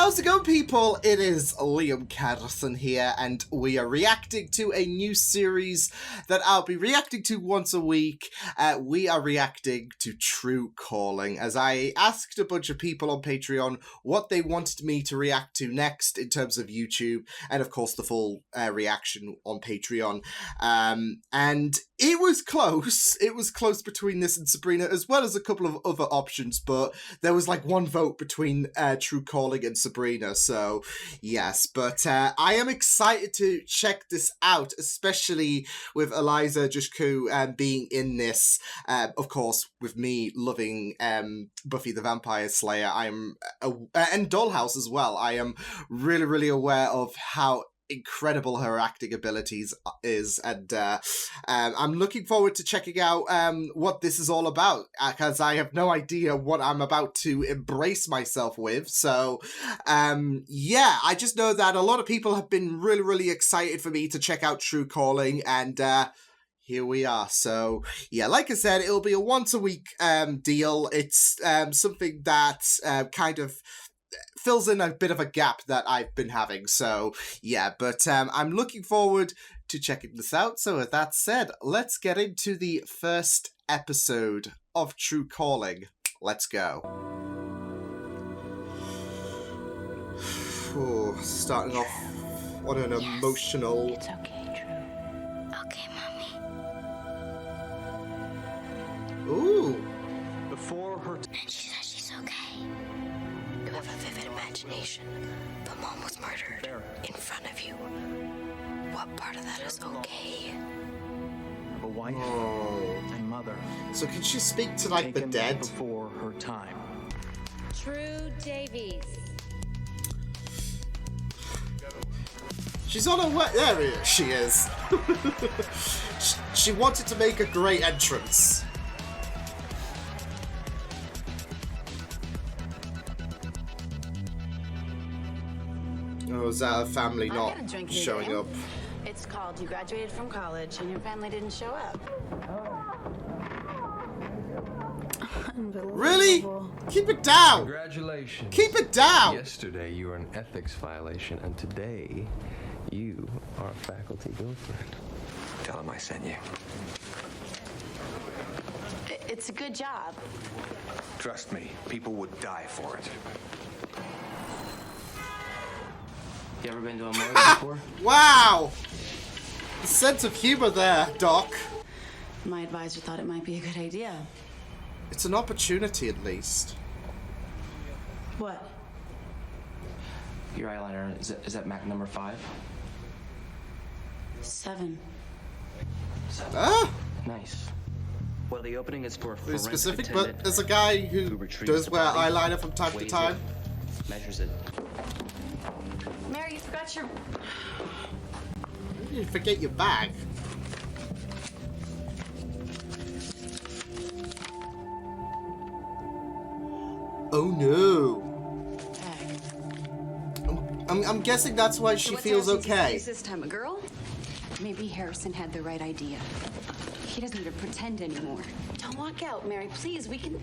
How's it going, people? It is Liam Catterson here, and we are reacting to a new series that I'll be reacting to once a week. We are reacting to True Calling, as I asked a bunch of people on Patreon what they wanted me to react to next in terms of YouTube, and of course the full reaction on Patreon. And it was close. It was close between this and Sabrina, as well as a couple of other options, but there was like one vote between True Calling and Sabrina, so yes. But I am excited to check this out, especially with Eliza Dushku being in this. Of course, with me loving Buffy the Vampire Slayer, and Dollhouse as well. I am really, really aware of how incredible her acting abilities is, and I'm looking forward to checking out what this is all about, because I have no idea what I'm about to embrace myself with. So yeah, I just know that a lot of people have been really, really excited for me to check out True Calling, and here we are. So yeah, like I said, it'll be a once a week deal. It's something that kind of fills in a bit of a gap that I've been having. So yeah, but I'm looking forward to checking this out. So with that said, let's get into the first episode of True Calling. Let's go. Oh, starting off on an emotional... It's okay, True. Okay, Mommy. Ooh. Before her... And she says she's okay. You have a vivid imagination, but Mom was murdered in front of you. What part of that is okay? A wife and mother. So can she speak to like the dead? Before her time. True Davies. She's on her way. There she is. She wanted to make a great entrance. Oh, is that a family not showing up? It's called you graduated from college and your family didn't show up. Really? Keep it down! Congratulations. Keep it down! Yesterday you were an ethics violation, and today you are a faculty girlfriend. Tell him I sent you. It's a good job. Trust me, people would die for it. You ever been to a morgue before? Wow! The sense of humor there, Doc. My advisor thought it might be a good idea. It's an opportunity, at least. What? Your eyeliner, is that MAC number 5? 7. Ah! Nice. Well, the opening is for a Very forensic specific, attendant but there's a guy who retrieves does the wear body, eyeliner from time to weighs time. it, measures it. Mary, you forgot your... You didn't forget your bag. Oh no. I'm guessing that's why she feels okay. Is this time a girl? Maybe Harrison had the right idea. He doesn't need to pretend anymore. Don't walk out, Mary. Please, we can...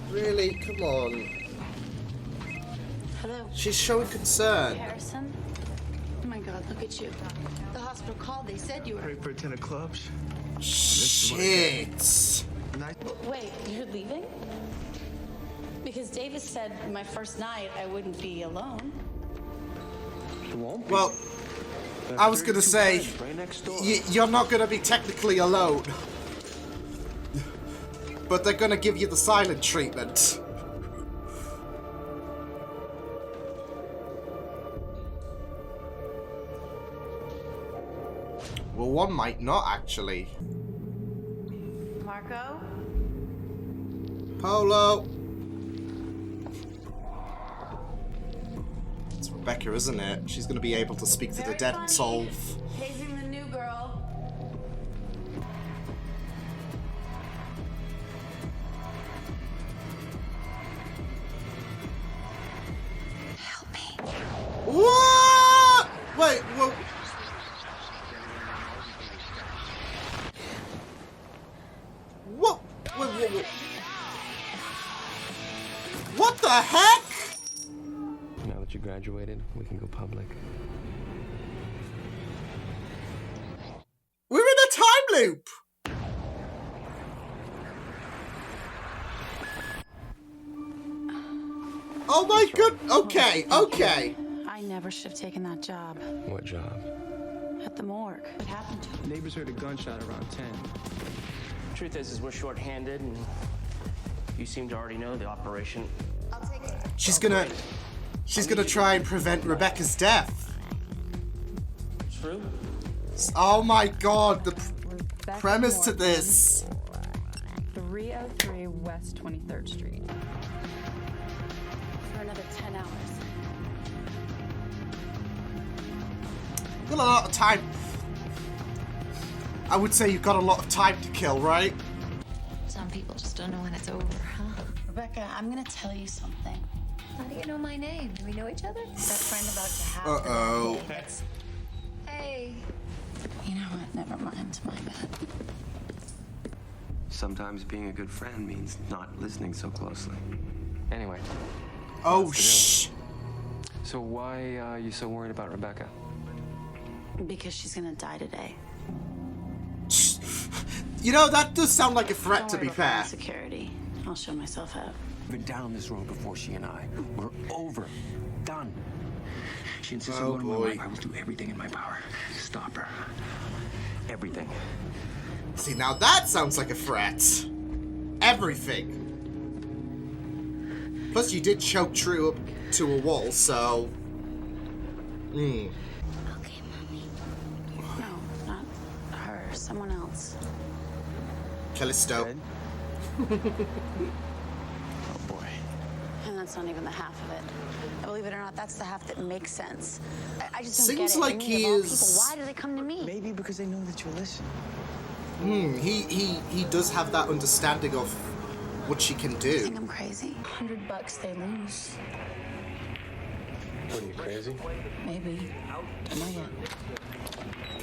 Really? Come on. Hello? She's showing concern. Harrison? Oh my God, look at you. The hospital called. They said you were... Ready for a 10 of clubs? Shit. Wait, you're leaving? Because Davis said my first night I wouldn't be alone. You won't be. Well, I was gonna say, you're not gonna be technically alone. But they're gonna give you the silent treatment. Well, one might not, actually. Marco? Polo! It's Rebecca, isn't it? She's gonna be able to speak to the Very dead and funny. solve. Hazing the new girl. Help me. What? Wait, what? What? Wait. What the heck? graduated, we can go public. We're in a time loop! Oh my god! Okay, okay. I never should have taken that job What job? at the morgue. What happened to him? Neighbors heard a gunshot around 10. Truth is we're short-handed, and you seem to already know the operation. She's gonna try and prevent Rebecca's death. True? Oh my god, the Rebecca premise to Morgan, this. 303 West 23rd Street. For another 10 hours. Got a lot of time. I would say you've got a lot of time to kill, right? Some people just don't know when it's over, huh? Rebecca, I'm gonna tell you something. How do you know my name? Do we know each other? That friend about to have. Uh-oh. Hey. You know what? Never mind. My bad. Sometimes being a good friend means not listening so closely. Anyway, Oh, shh. so why are you so worried about Rebecca? Because she's gonna die today. You know, that does sound like a threat, Don't to worry be about fair. my security. I'll show myself out. We've been down this road before, she and I. We're over. Done. She insists Oh, on going my boy. life. I will do everything in my power to stop her. Everything. See, now that sounds like a threat. Everything. Plus, you did choke True up to a wall, so... Okay, Mommy. No, not her. Someone else. Callisto. Oh boy. And that's not even the half of it. And believe it or not, that's the half that makes sense. I just don't Seems get it. like I mean, he of all is- people, why do they come to me? Maybe because they know that you listen. He does have that understanding of what she can I do. think I'm crazy. $100 they lose. What are you, crazy? Maybe. Don't know yet.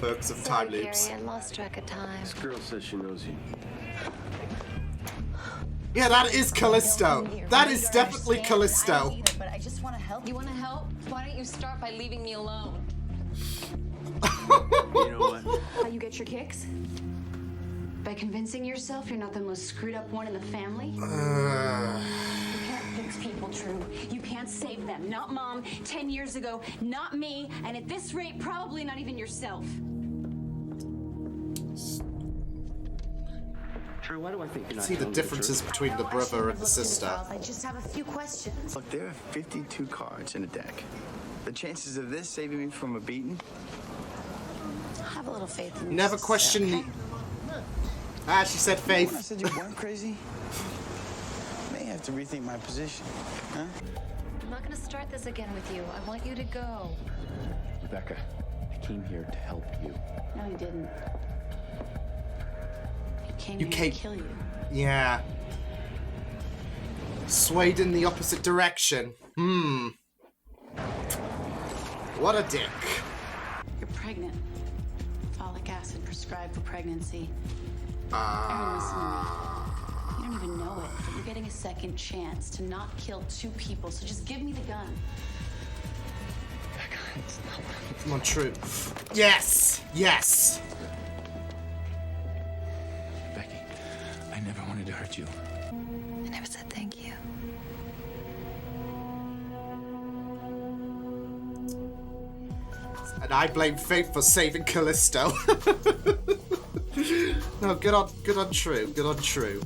Perks of Sorry, time loops. Gary, I lost track of time. This girl says she knows you. Yeah, that is Callisto. That is definitely Callisto. But I just want to help. You want to help? Why don't you start by leaving me alone? You know what? How you get your kicks? By convincing yourself you're not the most screwed up one in the family? You can't fix people, True. You can't save them. Not Mom 10 years ago, not me, and at this rate, probably not even yourself. True, why do I think you're not See the telling me differences truth? between the brother and the sister. I just have a few questions. Look, there are 52 cards in a deck. The chances of this saving me from a beating? Have a little faith in Never yourself, question okay? the... Ah, she said When I faith. said you weren't crazy, I may have to rethink my position. Huh? I'm not gonna start this again with you. I want you to go. Rebecca, I came here to help you. No, you didn't. He came You here came- to kill you. Yeah. Swayed in the opposite direction. What a dick. You're pregnant. Folic acid prescribed for pregnancy. Aaron, listen to me. You don't even know it, but you're getting a second chance to not kill 2 people, so just give me the gun. Come on, True. Yes! Yes! Becky, I never wanted to hurt you. I never said thank you. And I blame Faith for saving Callisto. No, good on True. Good on True.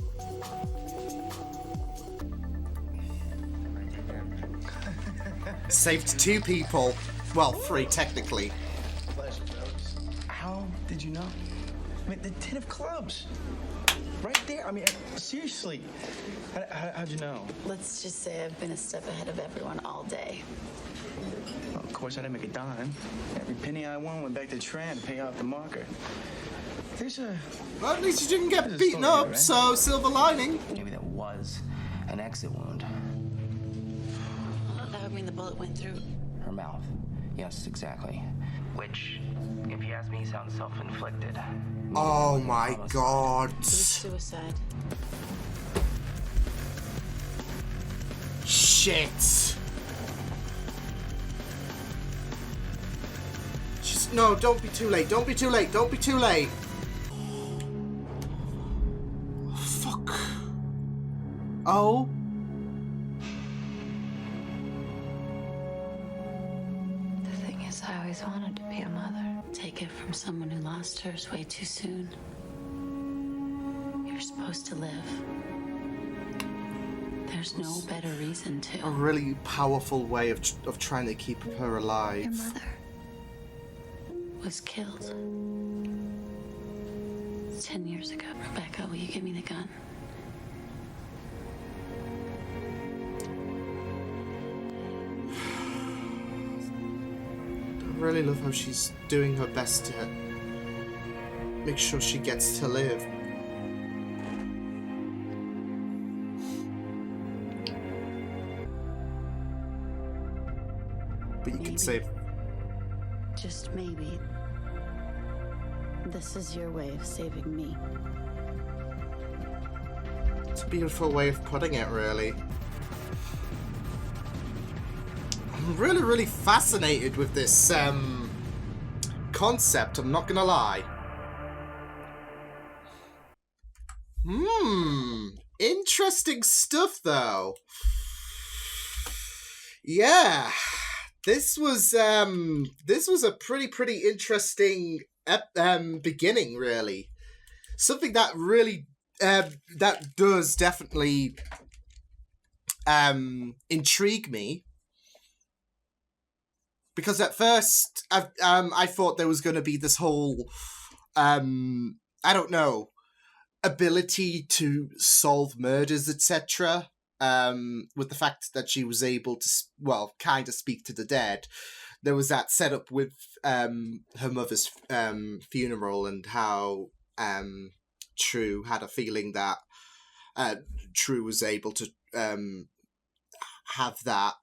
Saved 2 people. Well, 3 technically. How did you know? I mean, the 10 of clubs. Right there. I mean, seriously. How'd you know? Let's just say I've been a step ahead of everyone all day. Well, of course, I didn't make a dime. Every penny I won went back to Tran to pay off the marker. There's a... Well, at least you didn't get There's a beaten story up, there, right? so silver lining. Maybe that was an exit wound. That would mean the bullet went through. Her mouth. Yes, exactly. Which, if you ask me, sounds self-inflicted. Oh my god. It was suicide. Shit. No, don't be too late. Don't be too late. Don't be too late. Fuck. Oh. The thing is, I always wanted to be a mother. Take it from someone who lost hers way too soon. You're supposed to live. There's no better reason to. A really powerful way of trying to keep her alive. Your mother was killed 10 years ago. Rebecca, will you give me the gun? I really love how she's doing her best to make sure she gets to live. But you can save. Just maybe. This is your way of saving me. It's a beautiful way of putting it, really. I'm really, really fascinated with this concept, I'm not gonna lie. Interesting stuff, though. Yeah. This was a pretty interesting beginning, really. Something that really that does definitely intrigue me, because at first I thought there was going to be this whole I don't know, ability to solve murders, etc. With the fact that she was able to, kind of speak to the dead. There was that setup with her mother's funeral, and how True had a feeling that True was able to have that.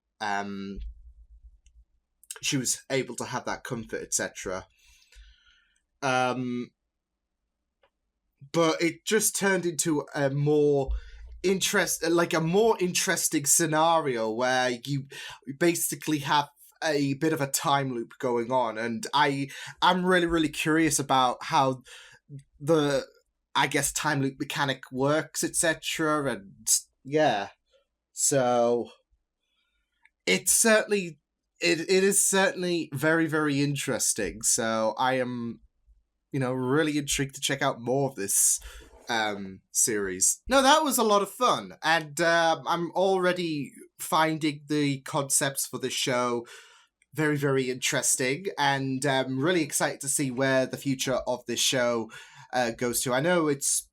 She was able to have that comfort, etc. But it just turned into a more interesting scenario where you basically have a bit of a time loop going on, and I'm really, really curious about how the, I guess, time loop mechanic works, etc. And yeah, so it is certainly very, very interesting. So I am, really intrigued to check out more of this series. No, that was a lot of fun, and I'm already finding the concepts for this show very, very interesting, and really excited to see where the future of this show goes to. I know it's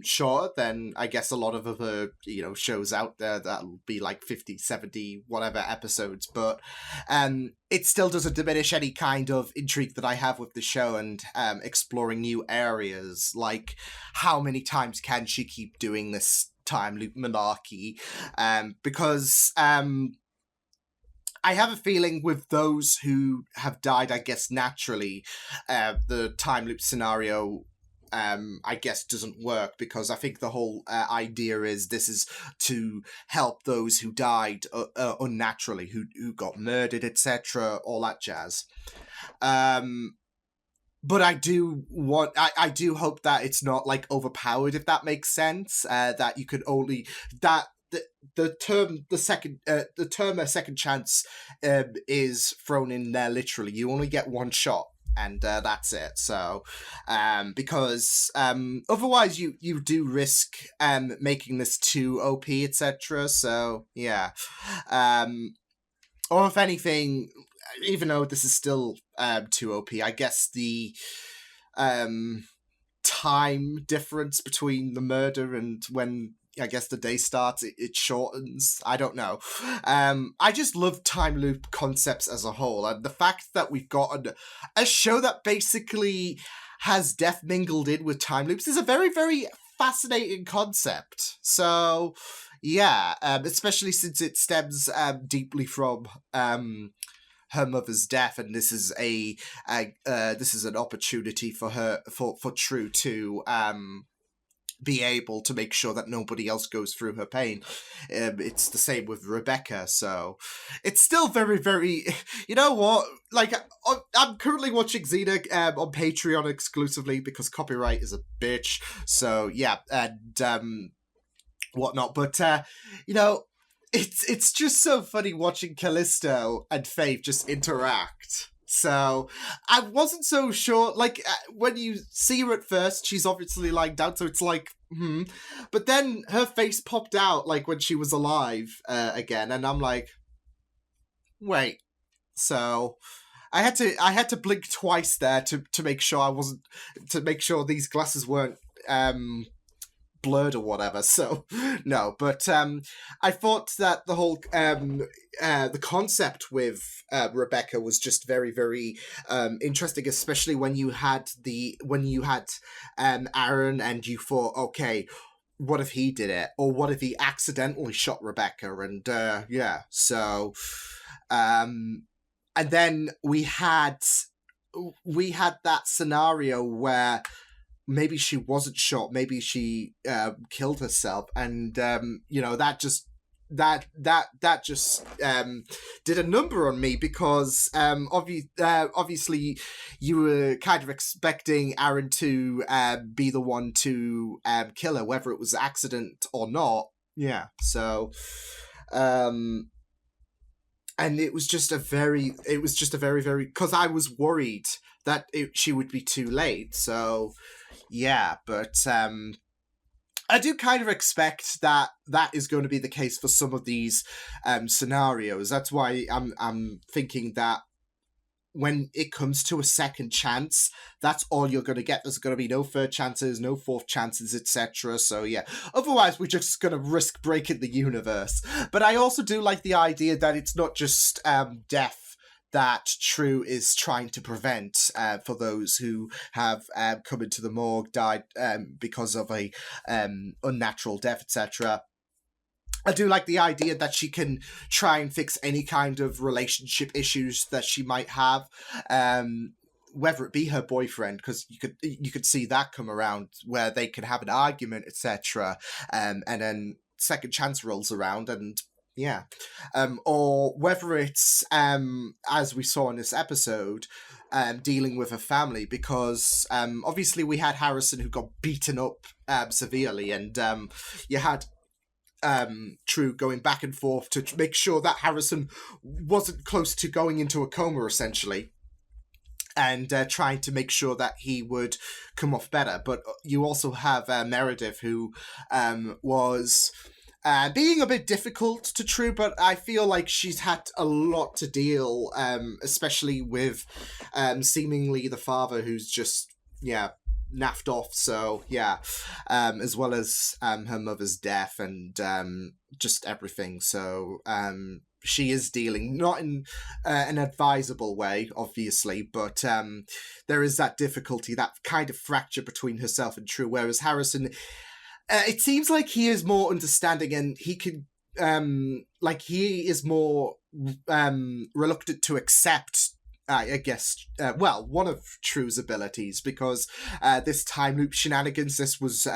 shorter than, I guess, a lot of other shows out there that'll be like 50, 70 whatever episodes, but it still doesn't diminish any kind of intrigue that I have with the show, and exploring new areas, like how many times can she keep doing this time loop malarkey, because I have a feeling with those who have died, I guess, naturally, the time loop scenario I guess doesn't work, because I think the whole idea is this is to help those who died unnaturally, who got murdered, etc., all that jazz. But I do hope that it's not like overpowered, if that makes sense. That you could only the term a second chance is thrown in there literally. You only get one shot, and that's it. So because otherwise you do risk making this too OP, etc. So yeah, or if anything, even though this is still too OP, I guess the time difference between the murder and when, I guess, the day starts, it shortens. I don't know. I just love time loop concepts as a whole, and the fact that we've got a show that basically has death mingled in with time loops is a very, very fascinating concept. So yeah, especially since it stems deeply from her mother's death, and this is this is an opportunity for True to be able to make sure that nobody else goes through her pain. It's the same with Rebecca, so it's still very, very, you know what, like, I'm currently watching Xena on Patreon exclusively because copyright is a bitch, so yeah, and whatnot, but you know, it's just so funny watching Callisto and Faith just interact. So I wasn't so sure, like, when you see her at first, she's obviously lying down, so it's like, but then her face popped out, like, when she was alive again, and I'm like, wait, so I had to blink twice there to make sure these glasses weren't blurred or whatever, so no, but I thought that the whole the concept with Rebecca was just very, very interesting, especially when you had Aaron, and you thought, okay, what if he did it, or what if he accidentally shot Rebecca, and yeah, so and then we had that scenario where maybe she wasn't shot, maybe she killed herself, and you know, that just did a number on me, because obviously you were kind of expecting Aaron to be the one to kill her, whether it was accident or not. Yeah, so and it was just a very, very, because I was worried that she would be too late, so yeah, but I do kind of expect that is going to be the case for some of these scenarios. That's why I'm thinking that when it comes to a second chance, that's all you're going to get. There's going to be no third chances, no fourth chances, etc. So yeah, otherwise we're just going to risk breaking the universe. But I also do like the idea that it's not just death that True is trying to prevent for those who have come into the morgue, died because of a unnatural death, etc. I do like the idea that she can try and fix any kind of relationship issues that she might have, whether it be her boyfriend, because you could see that come around where they can have an argument, etc. And then second chance rolls around, and yeah, or whether it's as we saw in this episode, dealing with a family, because obviously we had Harrison who got beaten up severely, and you had True going back and forth to make sure that Harrison wasn't close to going into a coma, essentially, and trying to make sure that he would come off better. But you also have Meredith, who was being a bit difficult to True, but I feel like she's had a lot to deal, especially with seemingly the father who's just, naffed off. So, yeah, as well as her mother's death and just everything. So, she is dealing, not in an advisable way, obviously, but there is that difficulty, that kind of fracture between herself and True, whereas Harrison, it seems like he is more understanding, and he can, he is more reluctant to accept, I guess, one of True's abilities, because this time loop shenanigans, this was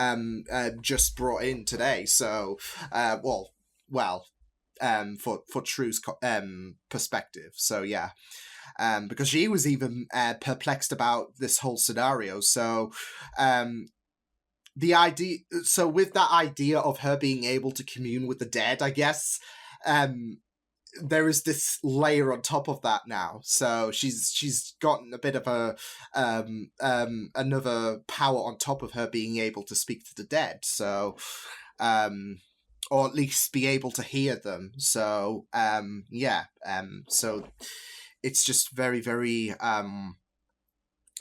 just brought in today, so, for True's perspective, so yeah. Because she was even perplexed about this whole scenario, so with that idea of her being able to commune with the dead, I guess, there is this layer on top of that now. So she's gotten a bit of a another power on top of her being able to speak to the dead. So, or at least be able to hear them. So, so it's just very, very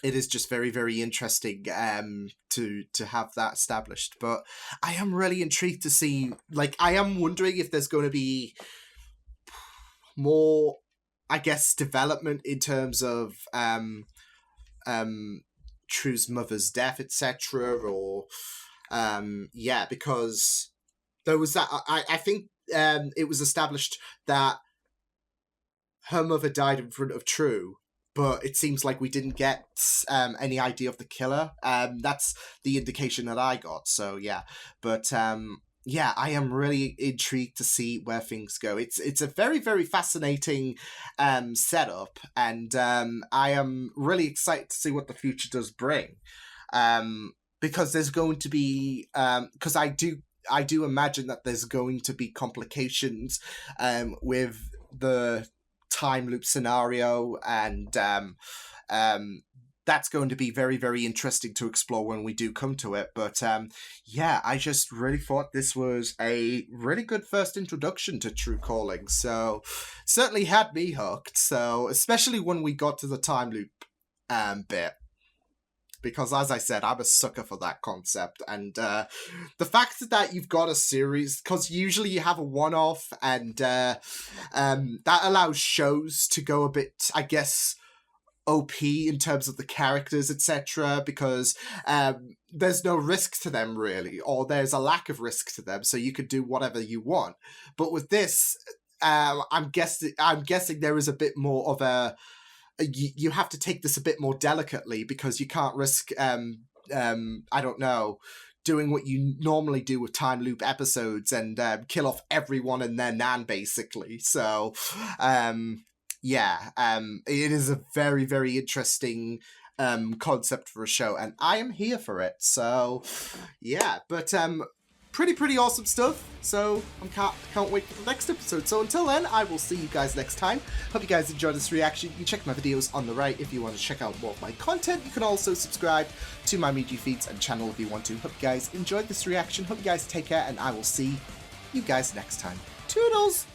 it is just very, very interesting to have that established. But I am really intrigued to see, like, I am wondering if there's going to be more, I guess, development in terms of True's mother's death, etc. Or because there was that, I think it was established that her mother died in front of True, but it seems like we didn't get any idea of the killer. That's the indication that I got. So yeah, but yeah, I am really intrigued to see where things go. It's a very, very fascinating setup, and I am really excited to see what the future does bring. Because there's going to be because I do imagine that there's going to be complications with the time loop scenario, and that's going to be very, very interesting to explore when we do come to it. But yeah, I just really thought this was a really good first introduction to True Calling. So certainly had me hooked. So especially when we got to the time loop bit. Because as I said, I'm a sucker for that concept. And the fact that you've got a series, because usually you have a one-off, and that allows shows to go a bit, I guess, OP in terms of the characters, etc., because there's no risk to them really, or there's a lack of risk to them, so you could do whatever you want. But with this, I'm guessing there is a bit more of a you have to take this a bit more delicately, because you can't risk I don't know, doing what you normally do with time loop episodes and kill off everyone and their nan basically. So yeah, it is a very, very interesting concept for a show, and I am here for it. So yeah, but pretty awesome stuff. So I can't wait for the next episode. So until then, I will see you guys next time. Hope you guys enjoyed this reaction. You can check my videos on the right if you want to check out more of my content. You can also subscribe to my media feeds and channel if you want to. Hope you guys enjoyed this reaction. Hope you guys take care, and I will see you guys next time. Toodles!